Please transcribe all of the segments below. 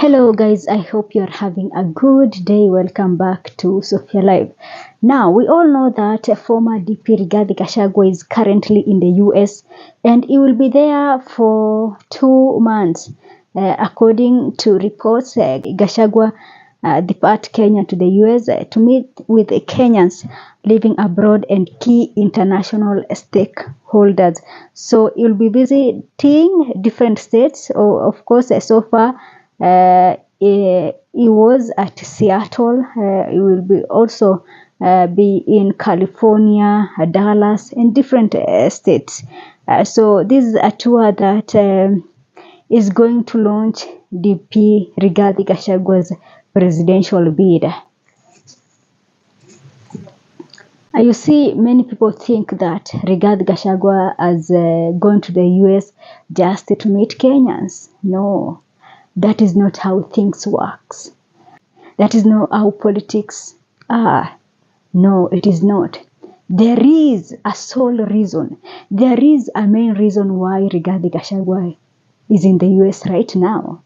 Hello guys, I hope you're having a good day. Welcome back to Sophia Live. Now, we all know that former DP Rigathi Gachagua is currently in the US and he will be there for 2 months. According to reports, Gashagua depart Kenya to the US to meet with the Kenyans living abroad and key international stakeholders. So he'll be visiting different states. Of course, so far, he was at Seattle. He will be also be in California, Dallas, and different states. So this is a tour that is going to launch DP Rigathi Gachagua's presidential bid. You see, many people think that Rigathi Gachagua has gone to the US just to meet Kenyans. No. That is not how things works. That is not how politics are. No, it is not. There is a sole reason. There is a main reason why Rigathi Gachagua is in the US right now.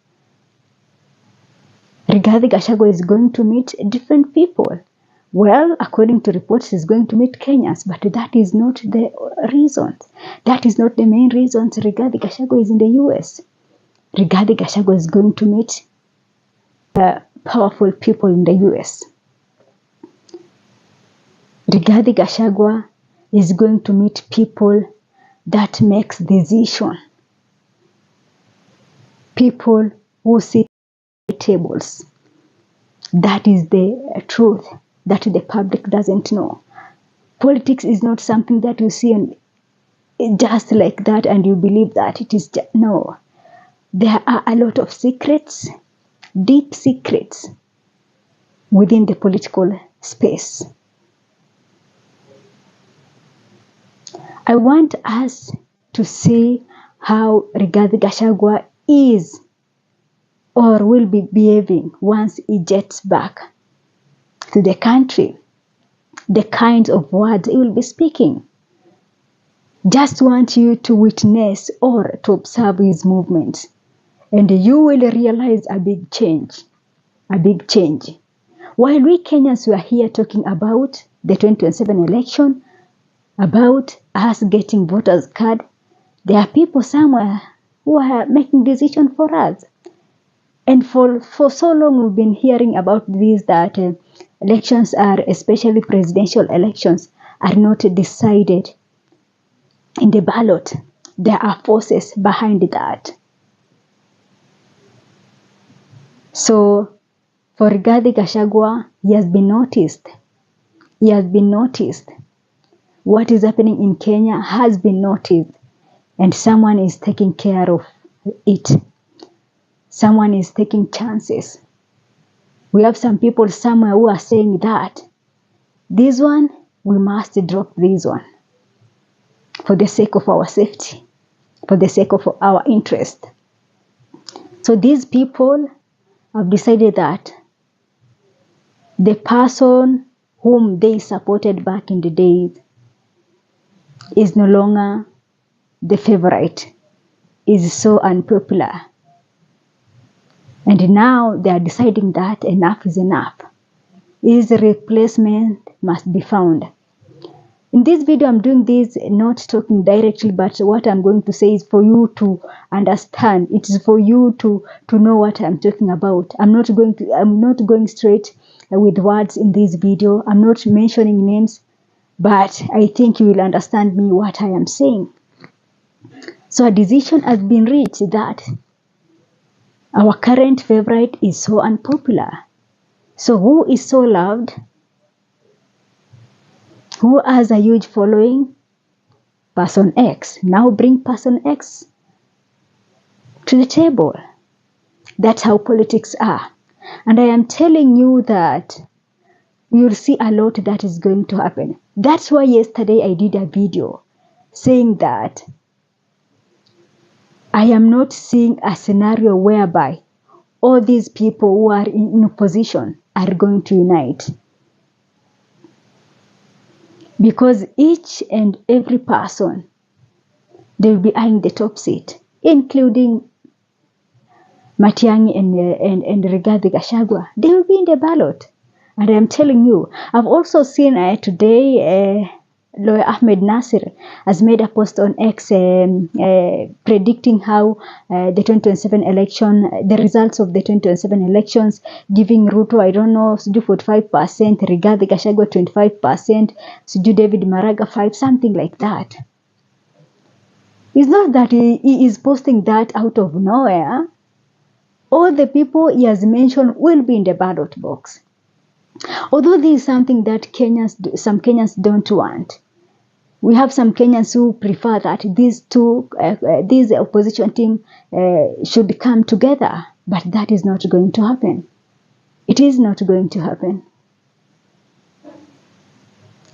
Rigathi Gachagua is going to meet different people. Well, according to reports, he's going to meet Kenyans, but that is not the reason. That is not the main reason Rigathi Gachagua is in the US. Rigathi Gachagua is going to meet powerful people in the US. Rigathi Gachagua is going to meet people that makes decision. People who sit at tables. That is the truth that the public doesn't know. Politics is not something that you see and just like that and you believe that it is just, no. There are a lot of secrets, deep secrets within the political space. I want us to see how Rigathi Gachagua is or will be behaving once he gets back to the country. The kinds of words he will be speaking. Just want you to witness or to observe his movements. And you will realize a big change. A big change. While we Kenyans were here talking about the 2027 election, about us getting voters card, there are people somewhere who are making decisions for us. And for so long we've been hearing about this, that elections are, especially presidential elections, are not decided in the ballot. There are forces behind that. So, for Rigathi Gachagua, he has been noticed. He has been noticed. What is happening in Kenya has been noticed. And someone is taking care of it. Someone is taking chances. We have some people somewhere who are saying that this one, we must drop this one. For the sake of our safety. For the sake of our interest. So these people have decided that the person whom they supported back in the days is no longer the favorite, is so unpopular. And now they are deciding that enough is enough. His replacement must be found. In this video, I'm doing this not talking directly, but what I'm going to say is for you to understand. It is for you to know what I'm talking about. I'm not going straight with words in this video. I'm not mentioning names, but I think you will understand me what I am saying. So a decision has been reached that our current favorite is so unpopular. So who is so loved? Who has a huge following? Person X. Now bring person X to the table. That's how politics are. And I am telling you that you'll see a lot that is going to happen. That's why yesterday I did a video saying that I am not seeing a scenario whereby all these people who are in opposition are going to unite. Because each and every person, they will be eyeing the top seat, including Matiang'i and Rigathi Gachagua, they will be in the ballot. And I'm telling you, I've also seen today Lawyer Ahmed Nasir has made a post on X predicting how the 2027 election, the results of the 2027 elections, giving Ruto, I don't know, 45%, Rigathi Gachagua 25%, David Maraga 5%, something like that. It's not that he is posting that out of nowhere. All the people he has mentioned will be in the ballot box. Although this is something that some Kenyans don't want. We have some Kenyans who prefer that these opposition team should come together, but that is not going to happen. It is not going to happen.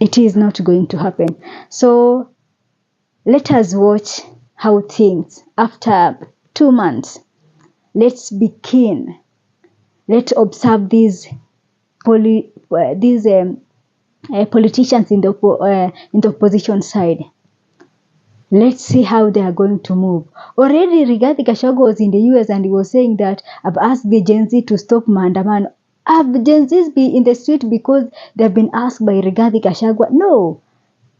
It is not going to happen. So let us watch how things after 2 months. Let's be keen. Let's observe these politicians in the opposition side. Let's see how they are going to move. Already Rigathi Gachagua was in the US and he was saying that I've asked the Gen Z to stop maandamano. Have Gen Zs be in the street because they've been asked by Rigathi Gachagua? No.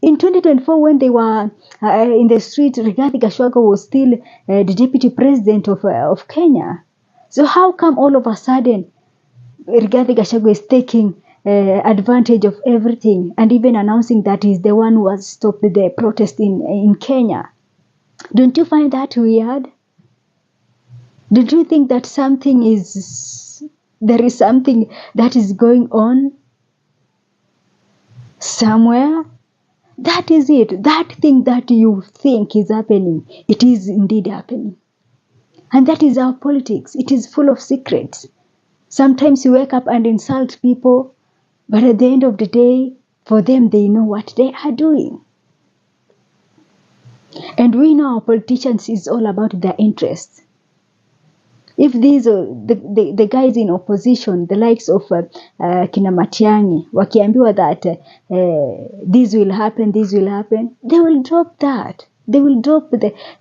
In 2024, when they were in the street, Rigathi Gachagua was still the Deputy President of Kenya. So how come all of a sudden Rigathi Gachagua is taking advantage of everything and even announcing that he's the one who has stopped the protest in Kenya? Don't you find that weird? Don't you think that there is something that is going on somewhere? That is it. That thing that you think is happening, it is indeed happening. And that is our politics. It is full of secrets. Sometimes you wake up and insult people, but at the end of the day, for them, they know what they are doing. And we know our politicians is all about their interests. If these the guys in opposition, the likes of Kina Matiang'i, wakiambiwa that this will happen, they will drop that. They will drop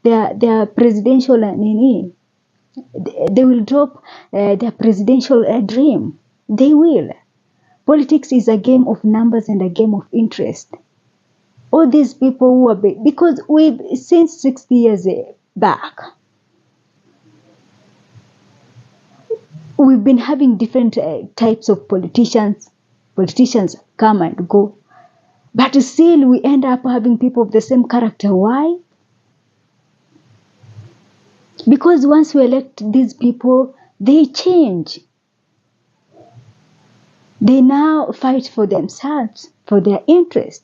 their presidential they will drop their presidential dream. They will. Politics is a game of numbers and a game of interest. All these people who are because since 60 years back, we've been having different types of politicians. Politicians come and go. But still we end up having people of the same character. Why? Because once we elect these people, they change. They now fight for themselves, for their interest.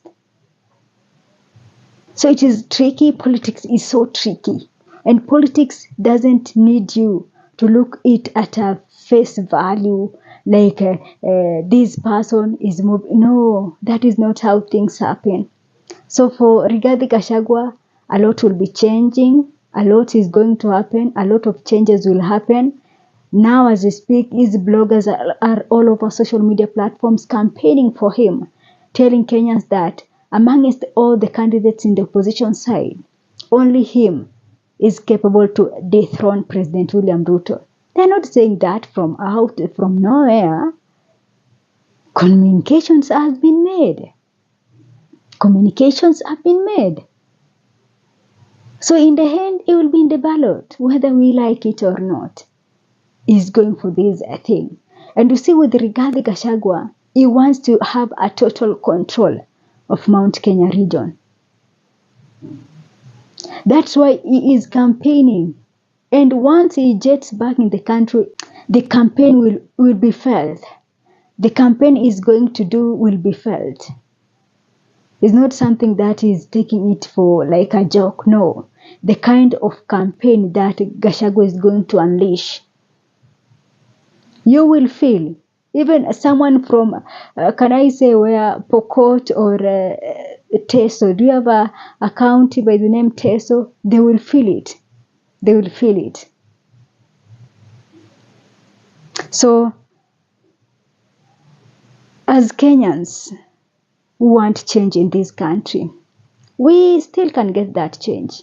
So it is tricky. Politics is so tricky. And politics doesn't need you to look it at a face value, like this person is moving. No, that is not how things happen. So for Rigathi Gachagua, a lot will be changing. A lot is going to happen. A lot of changes will happen. Now as we speak, his bloggers are all over social media platforms campaigning for him, telling Kenyans that amongst all the candidates in the opposition side, only him is capable to dethrone President William Ruto. They're not saying that from nowhere. Communications have been made. So in the end, it will be in the ballot, whether we like it or not. He's going for this thing. And you see with Rigathi Gachagua, he wants to have a total control of Mount Kenya region. That's why he is campaigning. And once he gets back in the country, the campaign will be felt. The campaign is going to do will be felt. It's not something that is taking it for like a joke. No. The kind of campaign that Gachagua is going to unleash. You will feel. Even someone from, can I say where Pokot or Teso, do you have a county by the name Teso? They will feel it. They will feel it. So, as Kenyans who want change in this country, we still can get that change.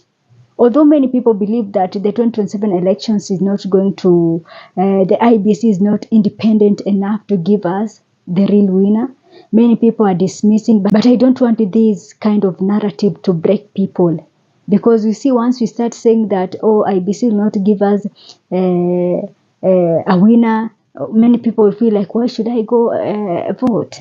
Although many people believe that the 2027 elections is not going to, the IBC is not independent enough to give us the real winner, many people are dismissing, but I don't want this kind of narrative to break people. Because you see, once we start saying that, oh, IBC will not give us a winner, many people feel like, why should I go vote?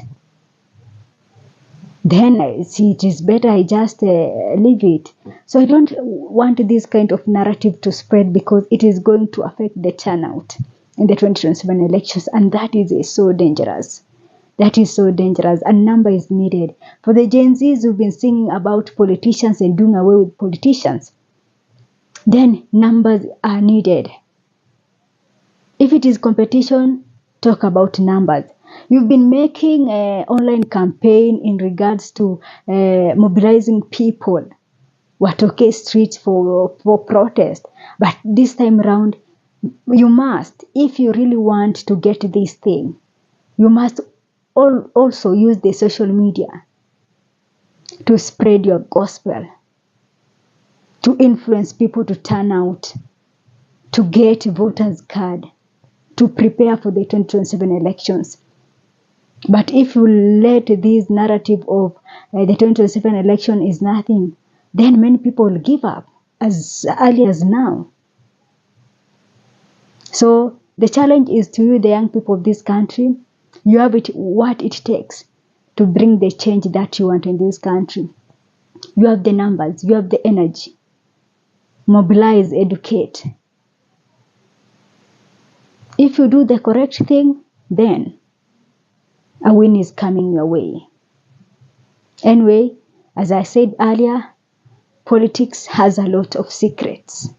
Then I see it is better I just leave it. So I don't want this kind of narrative to spread, because it is going to affect the turnout in the 2027 elections, and that is so dangerous. That is so dangerous. A number is needed. For the Gen Zs who've been singing about politicians and doing away with politicians, then numbers are needed. If it is competition, talk about numbers. You've been making an online campaign in regards to mobilizing people, Watoke streets for protest. But this time around, you must, if you really want to get this thing, you must also use the social media to spread your gospel, to influence people to turn out, to get voters card, to prepare for the 2027 elections. But if you let this narrative of the 2027 election is nothing, then many people will give up as early as now. So the challenge is to you, the young people of this country. You have what it takes to bring the change that you want in this country. You have the numbers, you have the energy. Mobilize, educate. If you do the correct thing, then a win is coming your way. Anyway, as I said earlier, politics has a lot of secrets.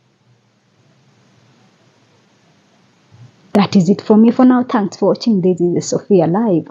That is it for me for now. Thanks for watching. This is Sophia Live.